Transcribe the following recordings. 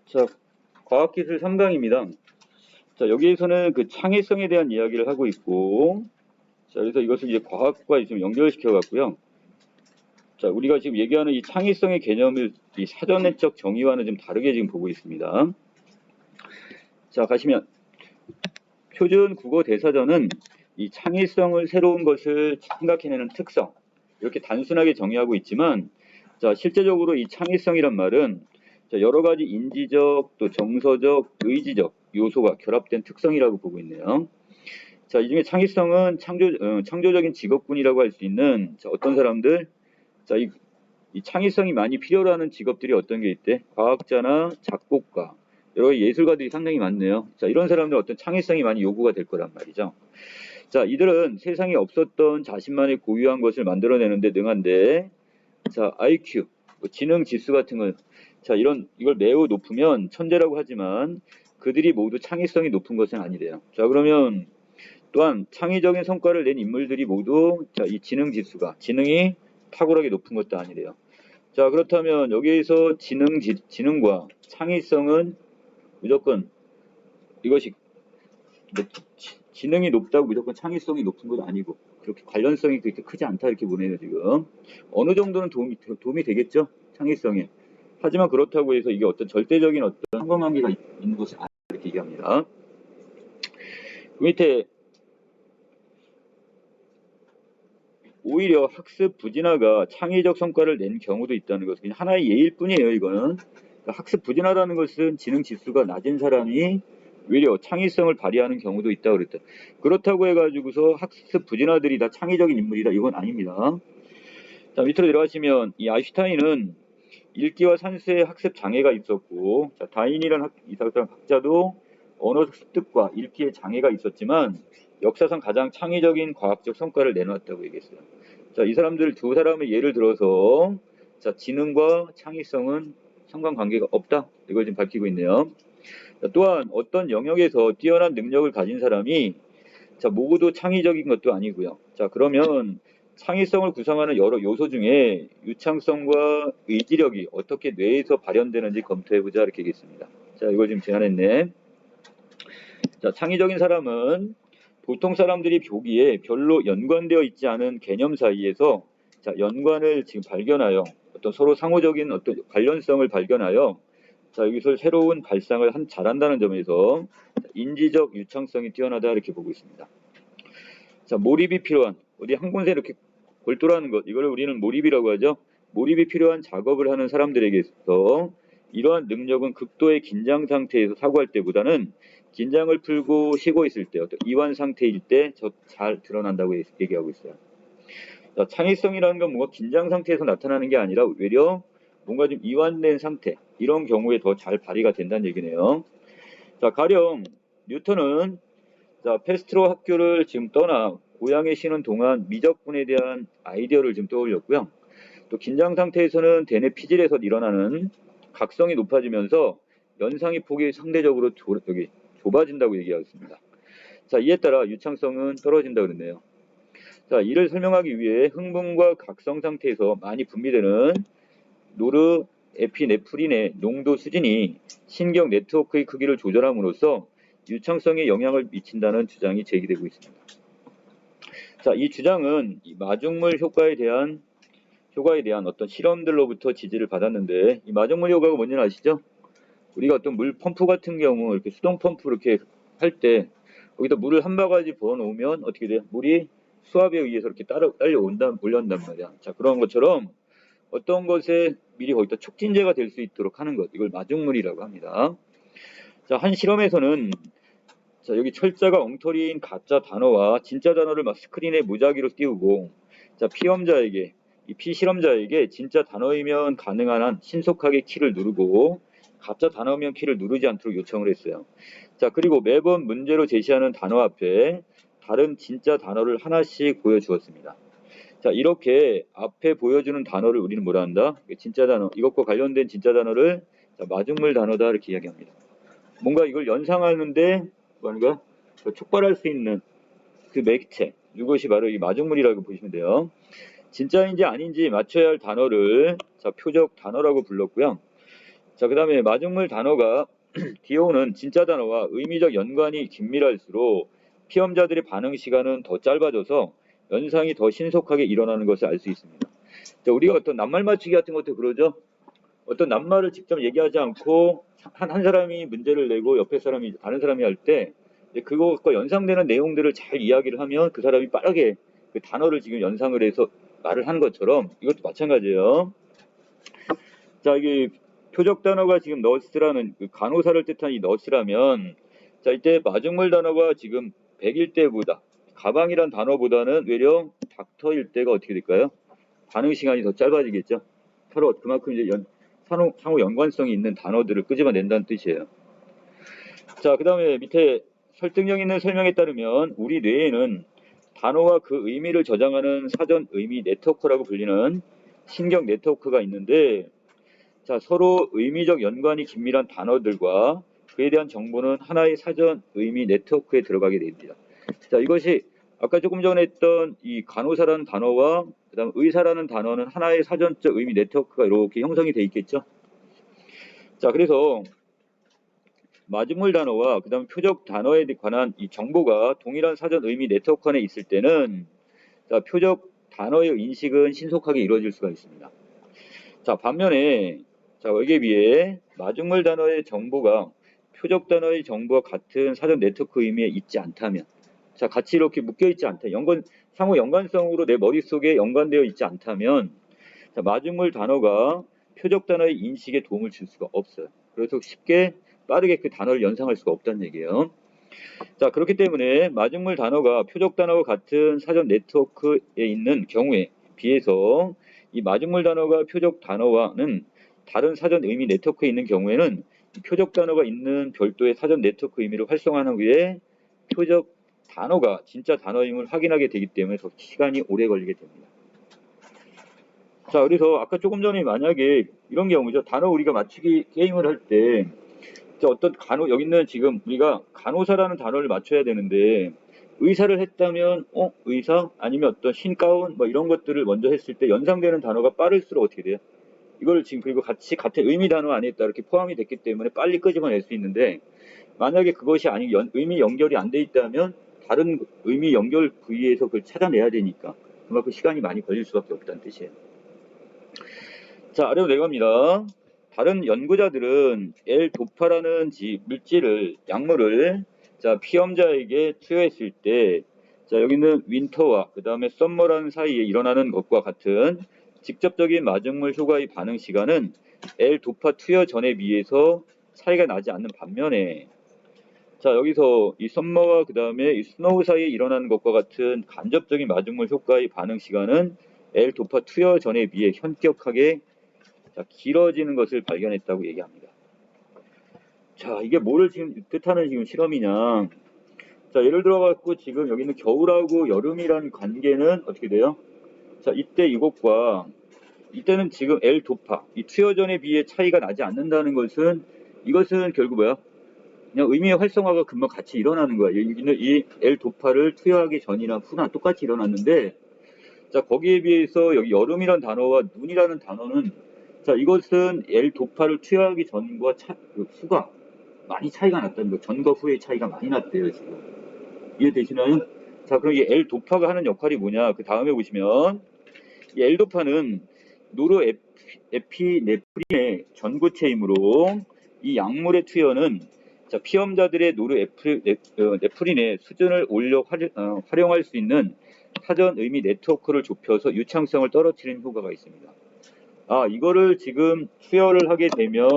자, 과학기술 3강입니다. 자, 여기에서는 그 창의성에 대한 이야기를 하고 있고, 자, 그래서 이것을 이제 과학과 좀 연결시켜 갖고요. 자, 우리가 지금 얘기하는 이 창의성의 개념을 이 사전적 정의와는 좀 다르게 지금 보고 있습니다. 자, 가시면 표준 국어 대사전은 이 창의성을 새로운 것을 생각해내는 특성, 이렇게 단순하게 정의하고 있지만, 자, 실제적으로 이 창의성이란 말은 자, 여러 가지 인지적, 또 정서적, 의지적 요소가 결합된 특성이라고 보고 있네요. 자, 이 중에 창의성은 창조적인 직업군이라고 할 수 있는 자, 어떤 사람들, 자, 이 창의성이 많이 필요로 하는 직업들이 어떤 게 있대? 과학자나 작곡가, 여러 예술가들이 상당히 많네요. 자, 이런 사람들 어떤 창의성이 많이 요구가 될 거란 말이죠. 자, 이들은 세상에 없었던 자신만의 고유한 것을 만들어내는데 능한데, 자, IQ, 뭐 지능 지수 같은 건, 자, 이걸 매우 높으면 천재라고 하지만 그들이 모두 창의성이 높은 것은 아니래요. 자, 그러면 또한 창의적인 성과를 낸 인물들이 모두 자, 이 지능이 탁월하게 높은 것도 아니래요. 자, 그렇다면 여기에서 지능과 창의성은 무조건 이것이 지능이 높다고 무조건 창의성이 높은 건 아니고 그렇게 관련성이 그렇게 크지 않다 이렇게 보내요 지금. 어느 정도는 도움이 되겠죠 창의성에. 하지만 그렇다고 해서 이게 어떤 절대적인 어떤 상관관계가 있는 것은 아니다 이렇게 얘기합니다. 그 밑에 오히려 학습 부진화가 창의적 성과를 낸 경우도 있다는 것은 그냥 하나의 예일 뿐이에요 이거는. 그러니까 학습 부진화라는 것은 지능 지수가 낮은 사람이 오히려 창의성을 발휘하는 경우도 있다고 그랬다. 그렇다고 해가지고서 학습 부진화들이 다 창의적인 인물이다 이건 아닙니다. 자, 밑으로 내려가시면 이 아인슈타인은 읽기와 산수의 학습 장애가 있었고, 자, 다인이라는 이 사람 학자도 언어 습득과 읽기에 장애가 있었지만 역사상 가장 창의적인 과학적 성과를 내놓았다고 얘기했어요. 자, 이 사람들 두 사람의 예를 들어서 자, 지능과 창의성은 상관관계가 없다. 이걸 지금 밝히고 있네요. 자, 또한 어떤 영역에서 뛰어난 능력을 가진 사람이 자, 모두 창의적인 것도 아니고요. 자, 그러면 창의성을 구성하는 여러 요소 중에 유창성과 의지력이 어떻게 뇌에서 발현되는지 검토해보자 이렇게 얘기했습니다. 자, 이걸 지금 제안했네. 자, 창의적인 사람은 보통 사람들이 보기에 별로 연관되어 있지 않은 개념 사이에서 자, 연관을 지금 발견하여 어떤 서로 상호적인 어떤 관련성을 발견하여 자, 여기서 새로운 발상을 잘한다는 점에서 인지적 유창성이 뛰어나다 이렇게 보고 있습니다. 자, 몰입이 필요한 어디 한 곳에 이렇게 골똘하는 것 이걸 우리는 몰입이라고 하죠. 몰입이 필요한 작업을 하는 사람들에게서 이러한 능력은 극도의 긴장 상태에서 사고할 때보다는 긴장을 풀고 쉬고 있을 때 어떤 이완 상태일 때 잘 드러난다고 얘기하고 있어요. 자, 창의성이라는 건 뭔가 긴장 상태에서 나타나는 게 아니라 오히려 뭔가 좀 이완된 상태 이런 경우에 더 잘 발휘가 된다는 얘기네요. 자, 가령 뉴턴은 자, 페스트로 학교를 지금 떠나 고향에 쉬는 동안 미적분에 대한 아이디어를 지금 떠올렸고요. 또 긴장 상태에서는 대뇌 피질에서 일어나는 각성이 높아지면서 연상의 폭이 상대적으로 좁아진다고 얘기하겠습니다. 자, 이에 따라 유창성은 떨어진다고 그랬네요. 자, 이를 설명하기 위해 흥분과 각성 상태에서 많이 분비되는 노르에피네프린의 농도 수준이 신경 네트워크의 크기를 조절함으로써 유창성에 영향을 미친다는 주장이 제기되고 있습니다. 자, 이 주장은 이 마중물 효과에 대한 어떤 실험들로부터 지지를 받았는데 이 마중물 효과가 뭔지는 아시죠? 우리가 어떤 물 펌프 같은 경우 이렇게 수동 펌프 이렇게 할 때 거기다 물을 한 바가지 부어 놓으면 어떻게 돼요? 물이 수압에 의해서 이렇게 올라온단 말이야. 자, 그런 것처럼 어떤 것에 미리 거기다 촉진제가 될 수 있도록 하는 것 이걸 마중물이라고 합니다. 자, 한 실험에서는 자, 여기 철자가 엉터리인 가짜 단어와 진짜 단어를 막 스크린에 무작위로 띄우고 자, 피실험자에게 진짜 단어이면 가능한 한 신속하게 키를 누르고 가짜 단어면 키를 누르지 않도록 요청을 했어요. 자, 그리고 매번 문제로 제시하는 단어 앞에 다른 진짜 단어를 하나씩 보여주었습니다. 자, 이렇게 앞에 보여주는 단어를 우리는 뭐라 한다? 진짜 단어, 이것과 관련된 진짜 단어를 자, 마중물 단어다 이렇게 이야기합니다. 뭔가 이걸 연상하는데 뭔가 촉발할 수 있는 그 매체 이것이 바로 이 마중물이라고 보시면 돼요. 진짜인지 아닌지 맞춰야 할 단어를 자, 표적 단어라고 불렀고요. 자, 그 다음에 마중물 단어가 뒤에 오는 진짜 단어와 의미적 연관이 긴밀할수록 피험자들의 반응 시간은 더 짧아져서 연상이 더 신속하게 일어나는 것을 알 수 있습니다. 자, 우리가 어떤 낱말 맞추기 같은 것도 그러죠. 어떤 낱말을 직접 얘기하지 않고 한 사람이 문제를 내고 옆에 사람이 다른 사람이 할 때 그것과 연상되는 내용들을 잘 이야기를 하면 그 사람이 빠르게 그 단어를 지금 연상을 해서 말을 하는 것처럼 이것도 마찬가지예요. 자, 이게 표적 단어가 지금 너스라는 그 간호사를 뜻한 이 너스라면, 자, 이때 마중물 단어가 지금 100일 때보다 가방이란 단어보다는 외려 닥터일 때가 어떻게 될까요? 반응 시간이 더 짧아지겠죠. 서로 그만큼 이제 상호 연관성이 있는 단어들을 끄집어낸다는 뜻이에요. 자, 그 다음에 밑에 설득력 있는 설명에 따르면 우리 뇌에는 단어와 그 의미를 저장하는 사전 의미 네트워크라고 불리는 신경 네트워크가 있는데, 자, 서로 의미적 연관이 긴밀한 단어들과 그에 대한 정보는 하나의 사전 의미 네트워크에 들어가게 됩니다. 자, 이것이 아까 조금 전에 했던 이 간호사라는 단어와 그다음 의사라는 단어는 하나의 사전적 의미 네트워크가 이렇게 형성이 돼 있겠죠. 자, 그래서 마중물 단어와 그다음 표적 단어에 관한 이 정보가 동일한 사전 의미 네트워크 안에 있을 때는, 자, 표적 단어의 인식은 신속하게 이루어질 수가 있습니다. 자, 반면에 자, 여기에 비해 마중물 단어의 정보가 표적 단어의 정보와 같은 사전 네트워크 의미에 있지 않다면, 자, 같이 이렇게 묶여 있지 않다. 상호 연관성으로 내 머릿속에 연관되어 있지 않다면, 자, 마중물 단어가 표적 단어의 인식에 도움을 줄 수가 없어요. 그래서 쉽게 빠르게 그 단어를 연상할 수가 없다는 얘기예요. 자, 그렇기 때문에 마중물 단어가 표적 단어와 같은 사전 네트워크에 있는 경우에 비해서 이 마중물 단어가 표적 단어와는 다른 사전 의미 네트워크에 있는 경우에는 이 표적 단어가 있는 별도의 사전 네트워크 의미를 활성화한 후에 표적 단어가 진짜 단어임을 확인하게 되기 때문에 더 시간이 오래 걸리게 됩니다. 자, 그래서 아까 조금 전에 만약에 이런 경우죠. 단어 우리가 맞추기 게임을 할 때 어떤 여기는 지금 우리가 간호사라는 단어를 맞춰야 되는데 의사를 했다면 의사 아니면 어떤 신가운 뭐 이런 것들을 먼저 했을 때 연상되는 단어가 빠를수록 어떻게 돼요? 이걸 지금 그리고 같이 같은 의미 단어 안에 있다 이렇게 포함이 됐기 때문에 빨리 끄집어낼 수 있는데, 만약에 그것이 의미 연결이 안 돼 있다면 다른 의미 연결 부위에서 그걸 찾아내야 되니까 그만큼 시간이 많이 걸릴 수밖에 없다는 뜻이에요. 자, 아래로 내려갑니다. 다른 연구자들은 L-도파라는 물질을, 약물을 자, 피험자에게 투여했을 때, 자, 여기는 윈터와 그 다음에 썸머라는 사이에 일어나는 것과 같은 직접적인 마중물 효과의 반응 시간은 L-도파 투여 전에 비해서 차이가 나지 않는 반면에, 자, 여기서 이 썸머와 그 다음에 이 스노우 사이에 일어나는 것과 같은 간접적인 마중물 효과의 반응 시간은 L-도파 투여 전에 비해 현격하게 길어지는 것을 발견했다고 얘기합니다. 자, 이게 뭐를 지금 뜻하는 지금 실험이냐? 자, 예를 들어 갖고 지금 여기 있는 겨울하고 여름이라는 관계는 어떻게 돼요? 자, 이때 이것과 이때는 지금 L 도파 이 투여 전에 비해 차이가 나지 않는다는 것은, 이것은 결국 뭐야? 그냥 의미의 활성화가 금방 같이 일어나는 거야. 여기는 이 L 도파를 투여하기 전이나 후나 똑같이 일어났는데, 자, 거기에 비해서 여기 여름이라는 단어와 눈이라는 단어는, 자, 이것은 L 도파를 투여하기 전과 후가 많이 차이가 났다는 거. 전과 후의 차이가 많이 났대요, 지금. 이해되시나요? 자, 그럼 이 L 도파가 하는 역할이 뭐냐? 그 다음에 보시면, 이 L 도파는 노르에피네프린의 전구체이므로 이 약물의 투여는, 자, 피험자들의 노르에프린의 수준을 올려 활용할 수 있는 사전 의미 네트워크를 좁혀서 유창성을 떨어뜨리는 효과가 있습니다. 아, 이거를 지금 투여를 하게 되면,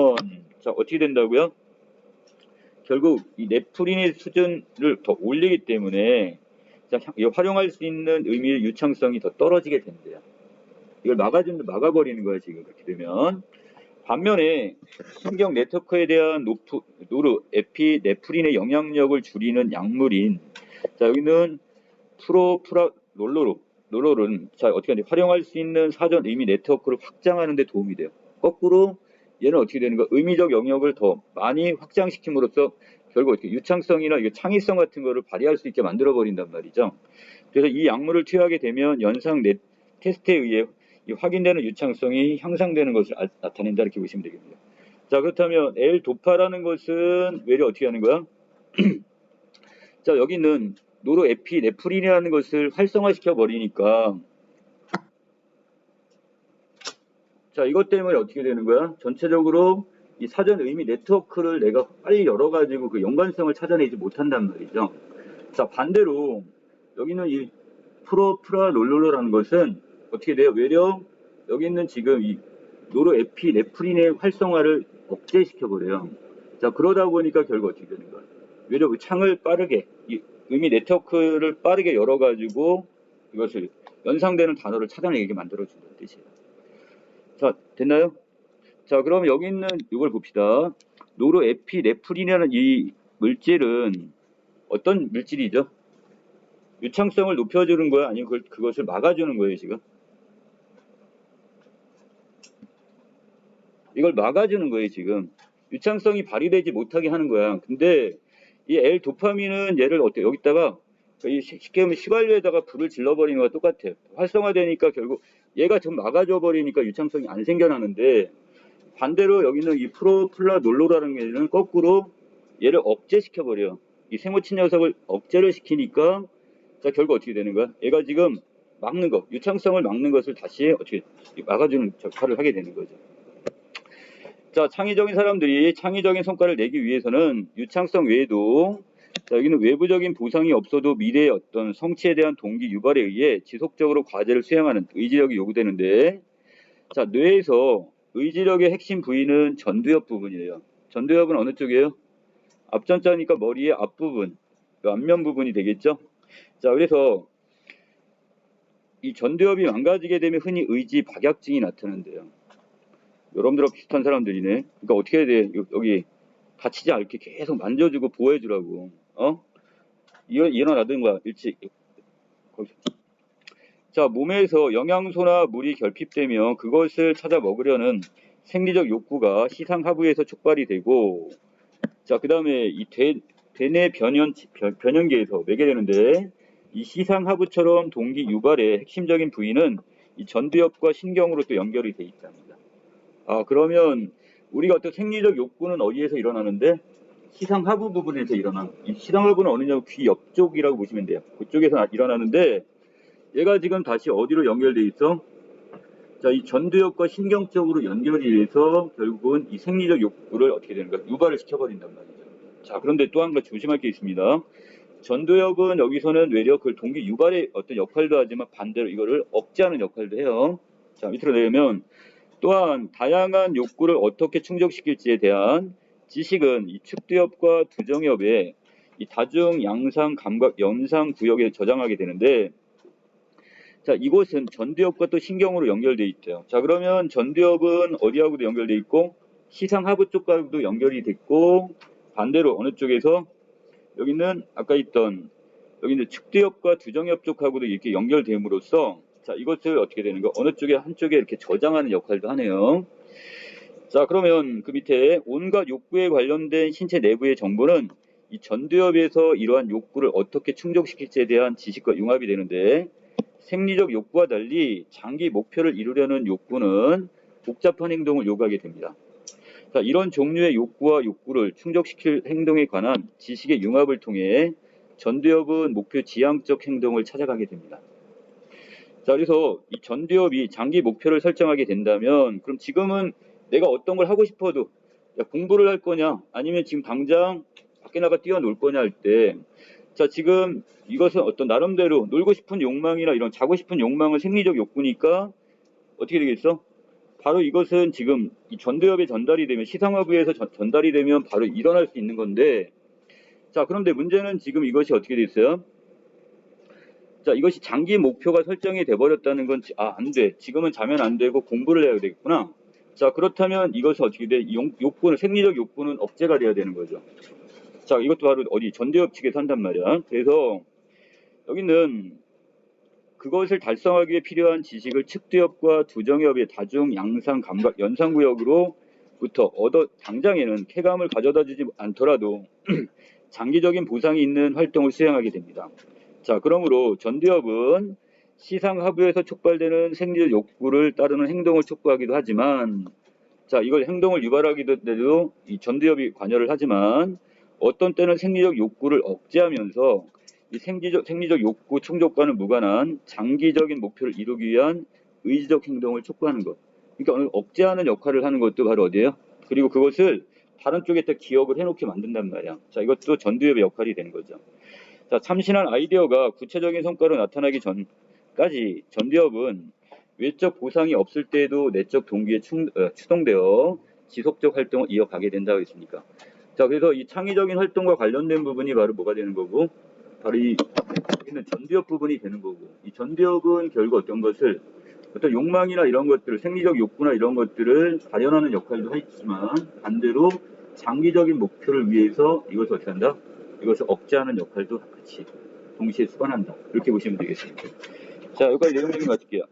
자, 어떻게 된다고요? 결국 이 네프린의 수준을 더 올리기 때문에, 자, 활용할 수 있는 의미의 유창성이 더 떨어지게 된대요. 이걸 막아버리는 거야, 지금 그렇게 되면. 반면에 신경 네트워크에 대한 노르에피네프린의 영향력을 줄이는 약물인, 자, 여기는 프로프라놀로는, 자, 어떻게 하냐, 활용할 수 있는 사전 의미 네트워크를 확장하는 데 도움이 돼요. 거꾸로 얘는 어떻게 되는 거? 의미적 영역을 더 많이 확장시킴으로써 결국 어떻게 유창성이나 창의성 같은 거를 발휘할 수 있게 만들어 버린단 말이죠. 그래서 이 약물을 투여하게 되면 연상 테스트에 의해 이 확인되는 유창성이 향상되는 것을 나타낸다, 이렇게 보시면 되겠습니다. 자, 그렇다면 L-도파라는 것은 외려 어떻게 하는 거야? 자, 여기는 노르에피네프린이라는 것을 활성화시켜 버리니까, 자, 이것 때문에 어떻게 되는 거야? 전체적으로 이 사전 의미 네트워크를 내가 빨리 열어가지고 그 연관성을 찾아내지 못한단 말이죠. 자, 반대로 여기는 이 프로프라놀롤러라는 것은 어떻게 돼요? 외려 여기 있는 지금 이 노르에피네프린의 활성화를 억제시켜버려요. 자, 그러다 보니까 결국 어떻게 되는 거야? 외려 그 창을 빠르게, 이 의미 네트워크를 빠르게 열어가지고 이것을 연상되는 단어를 찾아내게 만들어준다는 뜻이에요. 자, 됐나요? 자, 그럼 여기 있는 이걸 봅시다. 노르에피네프린이라는 이 물질은 어떤 물질이죠? 유창성을 높여주는 거야? 아니면 그것을 막아주는 거예요, 지금? 이걸 막아주는 거예요, 지금. 유창성이 발휘되지 못하게 하는 거야. 근데 이 L-도파민은 얘를 어때? 여기다가 쉽게 하면 휘발유에다가 불을 질러버리는 거와 똑같아요. 활성화되니까 결국 얘가 좀 막아줘 버리니까 유창성이 안 생겨나는데, 반대로 여기는 이 프로플라놀로라는 게는 거꾸로 얘를 억제시켜버려. 이 세모친 녀석을 억제를 시키니까, 자, 결국 어떻게 되는 거야? 얘가 지금 막는 거, 유창성을 막는 것을 다시 어떻게 막아주는 역할을 하게 되는 거죠. 자, 창의적인 사람들이 창의적인 성과를 내기 위해서는 유창성 외에도, 자, 여기는 외부적인 보상이 없어도 미래의 어떤 성취에 대한 동기 유발에 의해 지속적으로 과제를 수행하는 의지력이 요구되는데, 자, 뇌에서 의지력의 핵심 부위는 전두엽 부분이에요. 전두엽은 어느 쪽이에요? 앞전자니까 머리의 앞부분, 그 앞면 부분이 되겠죠? 자, 그래서 이 전두엽이 망가지게 되면 흔히 의지 박약증이 나타난대요. 여러분들하고 비슷한 사람들이네. 그러니까 어떻게 해야 돼? 여기 다치지 않게 계속 만져주고 보호해주라고. 일어나든 거야, 일찍. 자, 몸에서 영양소나 물이 결핍되면 그것을 찾아 먹으려는 생리적 욕구가 시상하부에서 촉발이 되고, 자, 그 다음에 이 대뇌 변연계에서 매개되는데, 이 시상하부처럼 동기 유발의 핵심적인 부위는 이 전두엽과 신경으로 또 연결이 돼 있답니다. 아, 그러면 우리가 어떤 생리적 욕구는 어디에서 일어나는데? 시상하부 부분에서 일어나. 이 시상하부는 어느냐고 귀 옆쪽이라고 보시면 돼요. 그쪽에서 일어나는데, 얘가 지금 다시 어디로 연결돼 있어? 자, 이 전두엽과 신경 쪽으로 연결이 돼서 결국은 이 생리적 욕구를 어떻게 되는 거야? 유발을 시켜버린단 말이죠. 자, 그런데 또 한 가지 조심할 게 있습니다. 전두엽은 여기서는 외려 그 동기 유발의 어떤 역할도 하지만 반대로 이거를 억제하는 역할도 해요. 자, 밑으로 내려면 또한 다양한 욕구를 어떻게 충족시킬지에 대한 지식은 이 측두엽과 두정엽의 이 다중 양상 감각 연상 구역에 저장하게 되는데, 자, 이곳은 전두엽과 또 신경으로 연결돼 있대요. 자, 그러면 전두엽은 어디하고도 연결돼 있고 시상하부 쪽과도 연결이 됐고, 반대로 어느 쪽에서 여기는 아까 있던 여기는 측두엽과 두정엽 쪽하고도 이렇게 연결됨으로써, 자, 이것을 어떻게 되는 거? 어느 쪽에 한쪽에 이렇게 저장하는 역할도 하네요. 자, 그러면 그 밑에 온갖 욕구에 관련된 신체 내부의 정보는 이 전두엽에서 이러한 욕구를 어떻게 충족시킬지에 대한 지식과 융합이 되는데, 생리적 욕구와 달리 장기 목표를 이루려는 욕구는 복잡한 행동을 요구하게 됩니다. 자, 이런 종류의 욕구와 욕구를 충족시킬 행동에 관한 지식의 융합을 통해 전두엽은 목표 지향적 행동을 찾아가게 됩니다. 자, 그래서 이 전두엽이 장기 목표를 설정하게 된다면, 그럼 지금은 내가 어떤 걸 하고 싶어도, 야, 공부를 할 거냐, 아니면 지금 당장 밖에 나가 뛰어놀 거냐 할 때, 자, 지금 이것은 어떤 나름대로 놀고 싶은 욕망이나 이런 자고 싶은 욕망은 생리적 욕구니까 어떻게 되겠어? 바로 이것은 지금 이 전두엽에 전달이 되면, 시상하부에서 전달이 되면 바로 일어날 수 있는 건데, 자, 그런데 문제는 지금 이것이 어떻게 돼 있어요? 자, 이것이 장기 목표가 설정이 돼버렸다는 건, 안 돼. 지금은 자면 안 되고 공부를 해야 되겠구나. 자, 그렇다면 이것은 어떻게 돼? 욕구는, 생리적 욕구는 억제가 돼야 되는 거죠. 자, 이것도 바로 어디 전두엽 측에서 한단 말이야. 그래서 여기는 그것을 달성하기 위해 필요한 지식을 측두엽과 두정엽의 다중 양상 감각 연상구역으로부터 당장에는 쾌감을 가져다 주지 않더라도 장기적인 보상이 있는 활동을 수행하게 됩니다. 자, 그러므로 전두엽은 시상하부에서 촉발되는 생리적 욕구를 따르는 행동을 촉구하기도 하지만, 자, 이걸 행동을 유발하기도 이 전두엽이 관여를 하지만 어떤 때는 생리적 욕구를 억제하면서 이 생리적 욕구 충족과는 무관한 장기적인 목표를 이루기 위한 의지적 행동을 촉구하는 것. 그러니까 억제하는 역할을 하는 것도 바로 어디예요? 그리고 그것을 다른 쪽에다 기억을 해놓게 만든단 말이야. 자, 이것도 전두엽의 역할이 되는 거죠. 자, 참신한 아이디어가 구체적인 성과로 나타나기 전까지 전두엽은 외적 보상이 없을 때에도 내적 동기에 추동되어 지속적 활동을 이어가게 된다고 했으니까. 자, 그래서 이 창의적인 활동과 관련된 부분이 바로 뭐가 되는 거고, 바로 여기는 전두엽 부분이 되는 거고, 이 전두엽은 결국 어떤 것을 어떤 욕망이나 이런 것들을, 생리적 욕구나 이런 것들을 발현하는 역할도 하지만 반대로 장기적인 목표를 위해서 이것을 어떻게 한다? 이것을 억제하는 역할도 같이 동시에 수반한다. 이렇게 보시면 되겠습니다. 자, 여기까지 내용 좀 마칠게요.